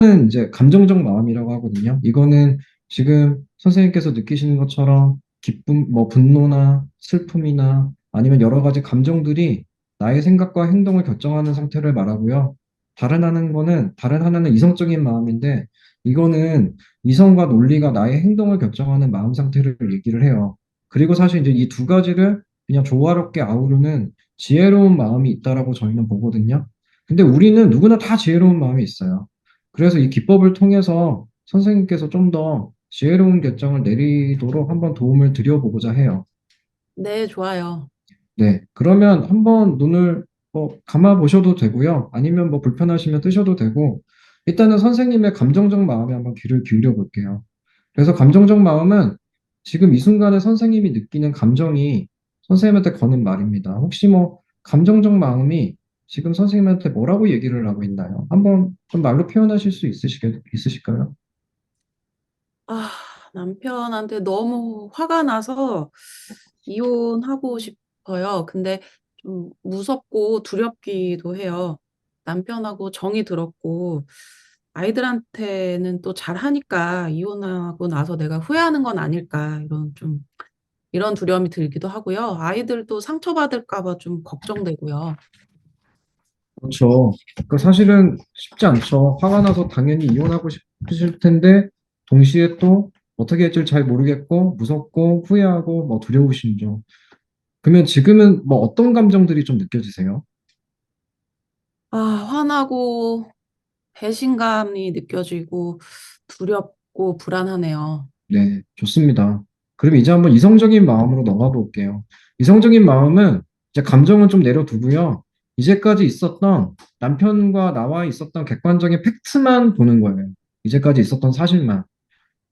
는 이제 감정적 마음이라고 하거든요. 이거는 지금 선생님께서 느끼시는 것처럼 기쁨, 뭐 분노나 슬픔이나 아니면 여러 가지 감정들이 나의 생각과 행동을 결정하는 상태를 말하고요. 다른 하나는 이성적인 마음인데 이거는 이성과 논리가 나의 행동을 결정하는 마음 상태를 얘기를 해요. 그리고 사실 이제 이 두 가지를 그냥 조화롭게 아우르는 지혜로운 마음이 있다라고 저희는 보거든요. 근데 우리는 누구나 다 지혜로운 마음이 있어요. 그래서 이 기법을 통해서 선생님께서 좀 더 지혜로운 결정을 내리도록 한번 도움을 드려보고자 해요. 네, 좋아요. 네. 그러면 한번 눈을 감아 보셔도 되고요. 아니면 뭐 불편하시면 뜨셔도 되고, 일단은 선생님의 감정적 마음에 한번 귀를 기울여 볼게요. 그래서 감정적 마음은 지금 이 순간에 선생님이 느끼는 감정이 선생님한테 거는 말입니다. 혹시 뭐 감정적 마음이 지금 선생님한테 뭐라고 얘기를 하고 있나요? 한번 좀 말로 표현하실 수 있으실까요? 아, 남편한테 너무 화가 나서 이혼하고 싶어요. 근데 좀 무섭고 두렵기도 해요. 남편하고 정이 들었고 아이들한테는 또 잘하니까 '이혼하고 나서 내가 후회하는 건 아닐까.' 이런 두려움이 들기도 하고요. 아이들도 상처받을까 봐 좀 걱정되고요. 그렇죠. 그러니까 사실은 쉽지 않죠. 화가 나서 당연히 이혼하고 싶으실 텐데, 동시에 또 어떻게 할지 잘 모르겠고, 무섭고, 후회하고, 뭐 두려우시죠. 그러면 지금은 뭐 어떤 감정들이 좀 느껴지세요? 아, 화나고 배신감이 느껴지고 두렵고 불안하네요. 네, 좋습니다. 그럼 이제 한번 이성적인 마음으로 넘어가 볼게요. 이성적인 마음은 이제 감정은 좀 내려두고요. 이제까지 있었던 남편과 나와 있었던 객관적인 팩트만 보는 거예요. 이제까지 있었던 사실만.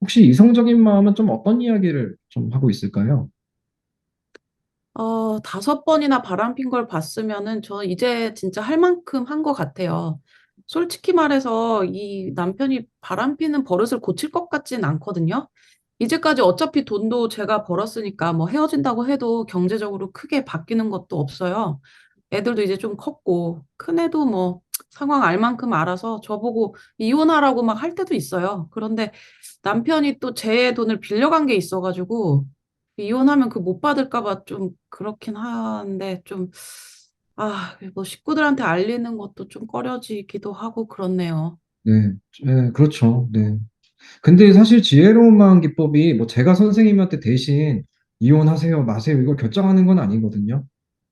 혹시 이성적인 마음은 좀 어떤 이야기를 좀 하고 있을까요? 5 번이나 바람핀 걸 봤으면은 저 이제 진짜 할 만큼 한 것 같아요. 솔직히 말해서 이 남편이 바람피는 버릇을 고칠 것 같진 않거든요. 이제까지 어차피 돈도 제가 벌었으니까 뭐 헤어진다고 해도 경제적으로 크게 바뀌는 것도 없어요. 애들도 이제 좀 컸고 큰애도 뭐 상황 알 만큼 알아서 저보고 이혼하라고 막 할 때도 있어요. 그런데 남편이 또 제 돈을 빌려간 게 있어 가지고 이혼하면 그 못 받을까 봐 좀 그렇긴 한데 좀 뭐 식구들한테 알리는 것도 좀 꺼려지기도 하고 그렇네요. 네, 네, 그렇죠. 네. 근데 사실 지혜로운 마음 기법이 뭐 제가 선생님한테 대신 이혼하세요, 마세요, 이걸 결정하는 건 아니거든요.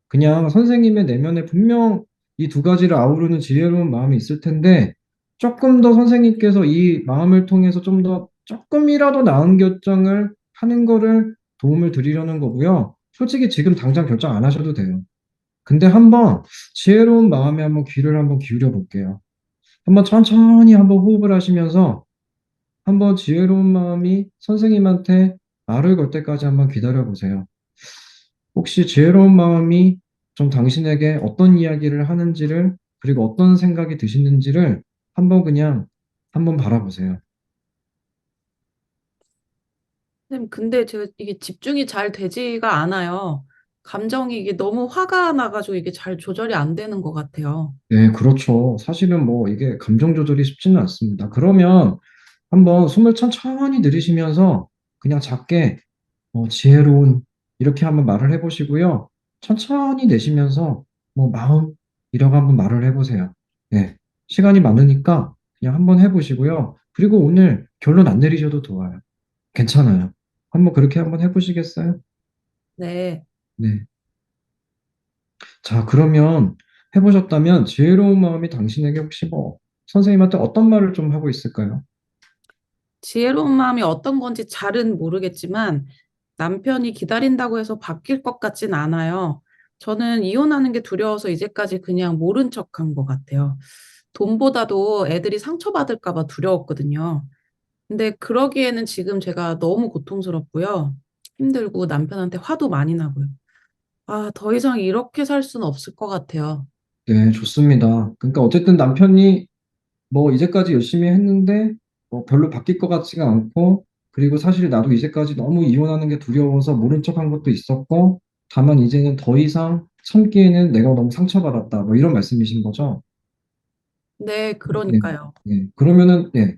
그냥 선생님의 내면에 분명 이 두 가지를 아우르는 지혜로운 마음이 있을 텐데 조금 더 선생님께서 이 마음을 통해서 좀 더 조금이라도 나은 결정을 하는 거를 도움을 드리려는 거고요. 솔직히 지금 당장 결정 안 하셔도 돼요. 근데 한번 지혜로운 마음에 한번 귀를 한번 기울여 볼게요. 한번 천천히 한번 호흡을 하시면서 한번 지혜로운 마음이 선생님한테 말을 걸 때까지 한번 기다려 보세요. 혹시 지혜로운 마음이 좀 당신에게 어떤 이야기를 하는지를, 그리고 어떤 생각이 드시는지를 한번 그냥 한번 바라보세요. 선생님, 근데 제가 이게 집중이 잘 되지가 않아요. 감정이 이게 너무 화가 나 가지고 이게 잘 조절이 안 되는 것 같아요. 네, 그렇죠. 사실은 뭐 이게 감정 조절이 쉽지는 않습니다. 그러면 한번 숨을 천천히 들이쉬면서 그냥 작게 지혜로운 이렇게 한번 말을 해보시고요. 천천히 내쉬면서 뭐 마음이라고 한번 말을 해보세요. 네, 시간이 많으니까 그냥 한번 해보시고요. 그리고 오늘 결론 안 내리셔도 좋아요. 괜찮아요. 한번 그렇게 한번 해보시겠어요? 네. 네. 자, 그러면 해보셨다면 지혜로운 마음이 당신에게 혹시 뭐 선생님한테 어떤 말을 좀 하고 있을까요? 지혜로운 마음이 어떤 건지 잘은 모르겠지만 남편이 기다린다고 해서 바뀔 것 같진 않아요. 저는 이혼하는 게 두려워서 이제까지 그냥 모른 척한 것 같아요. 돈보다도 애들이 상처받을까 봐 두려웠거든요. 근데 그러기에는 지금 제가 너무 고통스럽고요. 힘들고 남편한테 화도 많이 나고요. 더 이상 이렇게 살 수는 없을 것 같아요. 네, 좋습니다. 그러니까 어쨌든 남편이 뭐 이제까지 열심히 했는데 뭐 별로 바뀔 것 같지가 않고, 그리고 사실 나도 이제까지 너무 이혼하는 게 두려워서 모른 척한 것도 있었고, 다만 이제는 더 이상 참기에는 내가 너무 상처받았다, 뭐 이런 말씀이신 거죠? 네, 네, 그러니까요. 네. 그러면은, 네.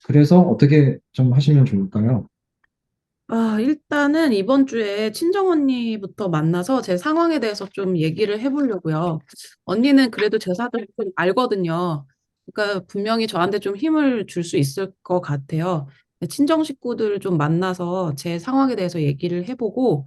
그래서 어떻게 좀 하시면 좋을까요? 일단은 이번 주에 친정 언니부터 만나서 제 상황에 대해서 좀 얘기를 해보려고요. 언니는 그래도 제 사정을 좀 알거든요. 그러니까 분명히 저한테 좀 힘을 줄 수 있을 것 같아요. 친정 식구들 좀 만나서 제 상황에 대해서 얘기를 해보고,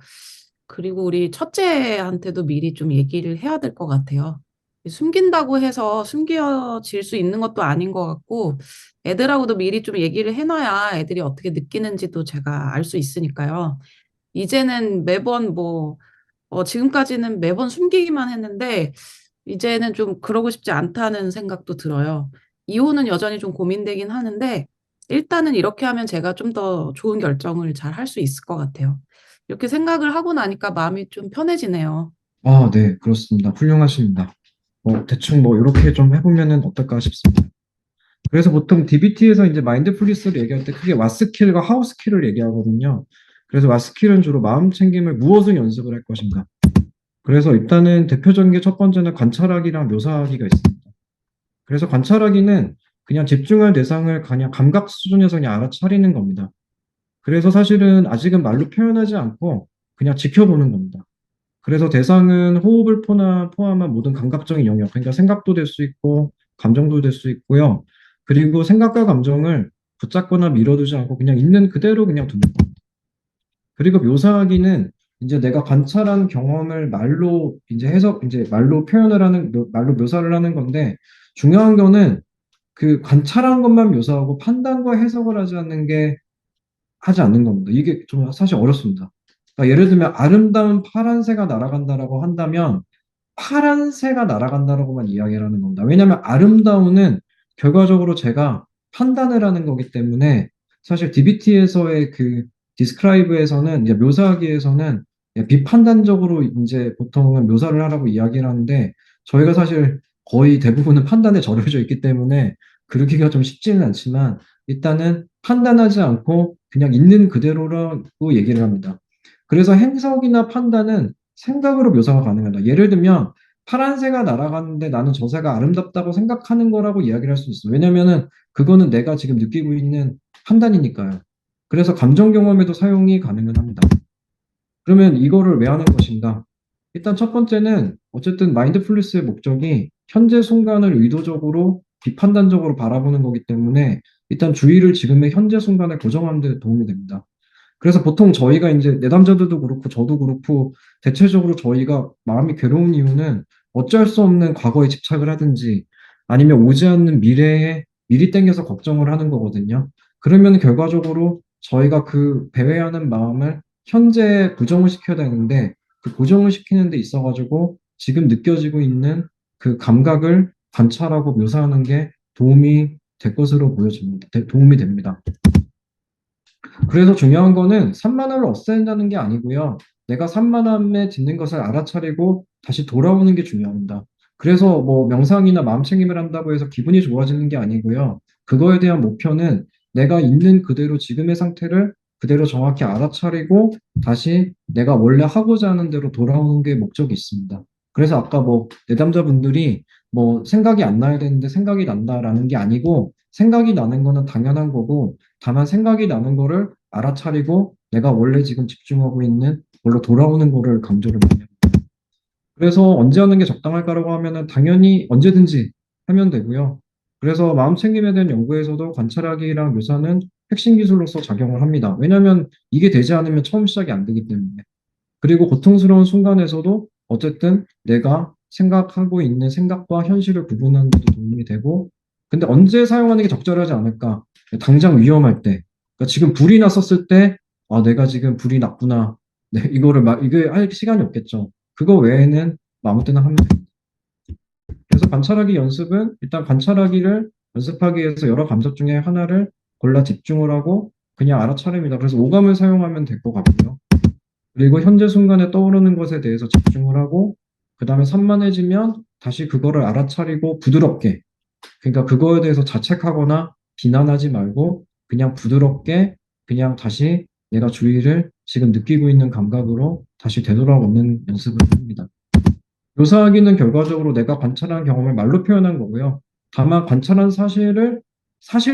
그리고 우리 첫째한테도 미리 좀 얘기를 해야 될 것 같아요. 숨긴다고 해서 숨겨질 수 있는 것도 아닌 것 같고, 애들하고도 미리 좀 얘기를 해놔야 애들이 어떻게 느끼는지도 제가 알 수 있으니까요. 이제는 매번 지금까지는 매번 숨기기만 했는데, 이제는 좀 그러고 싶지 않다는 생각도 들어요. 이혼은 여전히 좀 고민되긴 하는데, 일단은 이렇게 하면 제가 좀 더 좋은 결정을 잘 할 수 있을 것 같아요. 이렇게 생각을 하고 나니까 마음이 좀 편해지네요. 아, 네, 그렇습니다. 훌륭하십니다. 대충 뭐 이렇게 좀 해보면은 어떨까 싶습니다. 그래서 보통 DBT에서 이제 마인드풀리스를 얘기할 때 크게 왓스킬과 하우스킬을 얘기하거든요. 그래서 왓스킬은 주로 마음 챙김을 무엇을 연습을 할 것인가. 그래서 일단은 대표적인 게 첫 번째는 관찰하기랑 묘사하기가 있습니다. 그래서 관찰하기는 그냥 집중할 대상을 그냥 감각 수준에서 그냥 알아차리는 겁니다. 그래서 사실은 아직은 말로 표현하지 않고 그냥 지켜보는 겁니다. 그래서 대상은 호흡을 포함한 모든 감각적인 영역, 그러니까 생각도 될 수 있고, 감정도 될 수 있고요. 그리고 생각과 감정을 붙잡거나 밀어두지 않고 그냥 있는 그대로 그냥 두는 겁니다. 그리고 묘사하기는 이제 내가 관찰한 경험을 말로 이제 이제 말로 표현을 하는, 말로 묘사를 하는 건데, 중요한 거는 그 관찰한 것만 묘사하고 판단과 해석을 하지 않는 겁니다. 이게 좀 사실 어렵습니다. 그러니까 예를 들면 아름다운 파란새가 날아간다라고 한다면 파란새가 날아간다라고만 이야기를 하는 겁니다. 왜냐하면 아름다움은 결과적으로 제가 판단을 하는 거기 때문에 사실 DBT에서의 그 디스크라이브에서는 이제 묘사하기에서는 비판단적으로 이제 보통은 묘사를 하라고 이야기를 하는데 저희가 사실 거의 대부분은 판단에 절여져 있기 때문에 그러기가 좀 쉽지는 않지만 일단은 판단하지 않고 그냥 있는 그대로라고 얘기를 합니다. 그래서 해석이나 판단은 생각으로 묘사가 가능하다. 예를 들면 파란새가 날아가는데 나는 저 새가 아름답다고 생각하는 거라고 이야기를 할 수 있어요. 왜냐면은 그거는 내가 지금 느끼고 있는 판단이니까요. 그래서 감정 경험에도 사용이 가능은 합니다. 그러면 이거를 왜 하는 것인가? 일단 첫 번째는 어쨌든 마인드풀리스의 목적이 현재 순간을 의도적으로 비판단적으로 바라보는 거기 때문에 일단 주의를 지금의 현재 순간에 고정하는 데 도움이 됩니다. 그래서 보통 저희가 이제 내담자들도 그렇고 저도 그렇고 대체적으로 저희가 마음이 괴로운 이유는 어쩔 수 없는 과거에 집착을 하든지 아니면 오지 않는 미래에 미리 땡겨서 걱정을 하는 거거든요. 그러면 결과적으로 저희가 그 배회하는 마음을 현재에 고정을 시켜야 되는데 그 고정을 시키는 데 있어가지고 지금 느껴지고 있는 그 감각을 관찰하고 묘사하는 게 도움이 될 것으로 보여집니다. 도움이 됩니다. 그래서 중요한 거는 산만함을 없앤다는 게 아니고요. 내가 산만함에 짓는 것을 알아차리고 다시 돌아오는 게 중요합니다. 그래서 뭐 명상이나 마음 챙김을 한다고 해서 기분이 좋아지는 게 아니고요. 그거에 대한 목표는 내가 있는 그대로 지금의 상태를 그대로 정확히 알아차리고 다시 내가 원래 하고자 하는 대로 돌아오는 게 목적이 있습니다. 그래서 아까 뭐 내담자분들이 뭐 생각이 안 나야 되는데 생각이 난다라는 게 아니고 생각이 나는 거는 당연한 거고 다만 생각이 나는 거를 알아차리고 내가 원래 지금 집중하고 있는 걸로 돌아오는 거를 강조를 많이 합니다. 그래서 언제 하는 게 적당할까라고 하면은 당연히 언제든지 하면 되고요. 그래서 마음 챙김에 대한 연구에서도 관찰하기랑 묘사는 핵심 기술로서 작용을 합니다. 왜냐하면 이게 되지 않으면 처음 시작이 안 되기 때문에. 그리고 고통스러운 순간에서도 어쨌든 내가 생각하고 있는 생각과 현실을 구분하는 데도 도움이 되고, 근데 언제 사용하는 게 적절하지 않을까? 당장 위험할 때. 그러니까 지금 불이 났었을 때, 아, 내가 지금 불이 났구나. 네, 이게 할 시간이 없겠죠. 그거 외에는 뭐 아무 때나 하면 됩니다. 그래서 관찰하기 연습은 일단 관찰하기를 연습하기 위해서 여러 감각 중에 하나를 골라 집중을 하고 그냥 알아차립니다. 그래서 오감을 사용하면 될 것 같고요. 그리고 현재 순간에 떠오르는 것에 대해서 집중을 하고, 그 다음에 산만해지면 다시 그거를 알아차리고 부드럽게, 그러니까 그거에 대해서 자책하거나 비난하지 말고, 그냥 부드럽게, 그냥 다시 내가 주의를 지금 느끼고 있는 감각으로 다시 되돌아오는 연습을 합니다. 묘사하기는 결과적으로 내가 관찰한 경험을 말로 표현한 거고요. 다만 관찰한 사실을 사실